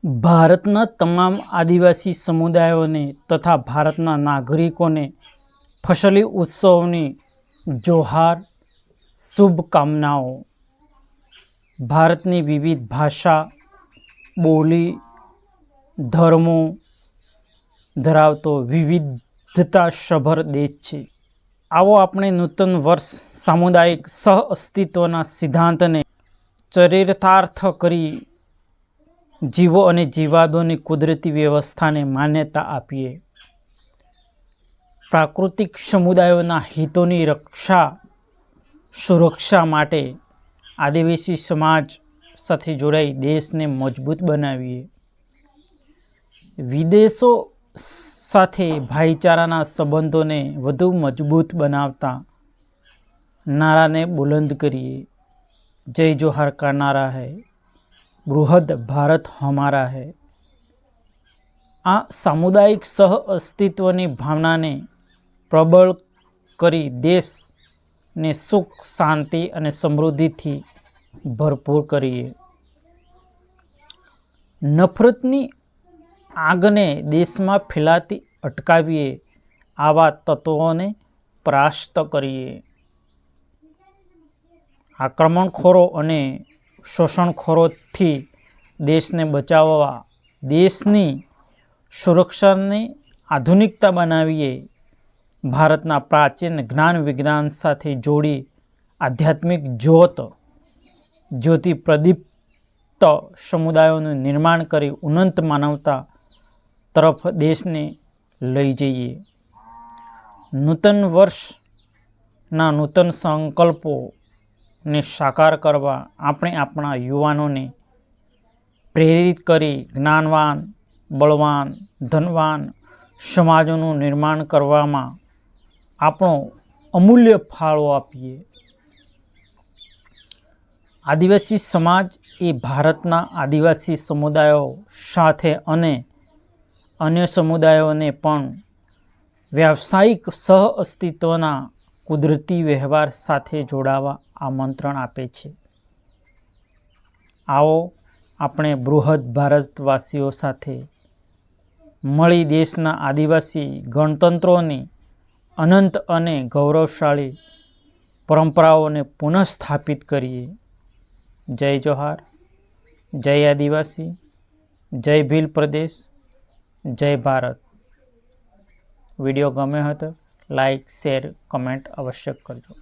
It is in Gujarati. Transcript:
ભારતના તમામ આદિવાસી સમુદાયોને તથા ભારતના નાગરિકોને ફસલી ઉત્સવની જોહાર, શુભકામનાઓ। ભારતની વિવિધ ભાષા, બોલી, ધર્મો ધરાવતો વિવિધતાસભર દેશ છે। આવો આપણે નૂતન વર્ષ સામુદાયિક સહઅસ્તિત્વના સિદ્ધાંતને ચરિતાર્થ કરી જીવો અને જીવાદોની કુદરતી વ્યવસ્થાને માન્યતા આપીએ। પ્રાકૃતિક સમુદાયોના હિતોની સુરક્ષા માટે આદિવાસી સમાજ સાથે જોડાઈ દેશને મજબૂત બનાવીએ। વિદેશો સાથે ભાઈચારાના સંબંધોને વધુ મજબૂત બનાવતા નારાને બુલંદ કરીએ। જય જોહાર કા નારા હૈ, બૃહદ ભારત હમારા હૈ। આ સામુદાયિક સહ અસ્તિત્વની ભાવનાને પ્રબળ કરી દેશને સુખ, શાંતિ અને સમૃદ્ધિથી ભરપૂર કરીએ। નફરતની આગને દેશમાં ફેલાતી અટકાવીએ। આવા તત્વોને પરાસ્ત કરીએ। આક્રમણખોરો અને શોષણખોરોથી દેશને બચાવવા દેશની સુરક્ષાને આધુનિકતા બનાવીએ। ભારતના પ્રાચીન જ્ઞાન વિજ્ઞાન સાથે જોડી આધ્યાત્મિક જ્યોતિ પ્રદીપ્ત સમુદાયોનું નિર્માણ કરી ઉન્નત માનવતા તરફ દેશને લઈ જઈએ। નૂતન વર્ષના નૂતન સંકલ્પોને સાકાર કરવા આપણે આપણા યુવાનોને પ્રેરિત કરી જ્ઞાનવાન, બળવાન, ધનવાન સમાજોનું નિર્માણ કરવામાં આપણો અમૂલ્ય ફાળો આપીએ। આદિવાસી સમાજ એ ભારતના આદિવાસી સમુદાયો સાથે અને અન્ય સમુદાયોને પણ વ્યાવસાયિક સહઅસ્તિત્વના કુદરતી વ્યવહાર સાથે જોડાવા આમંત્રણ આપે છે। આવો આપણે બૃહદ ભારતવાસીઓ સાથે મળી દેશના આદિવાસી ગણતંત્રોની અનંત અને ગૌરવશાળી પરંપરાઓને પુનઃસ્થાપિત કરીએ। જય જોહાર, જય આદિવાસી, જય ભીલ પ્રદેશ, જય ભારત। વિડીયો ગમ્યો હોય તો લાઈક, શેર, કમેન્ટ અવશ્ય કરજો।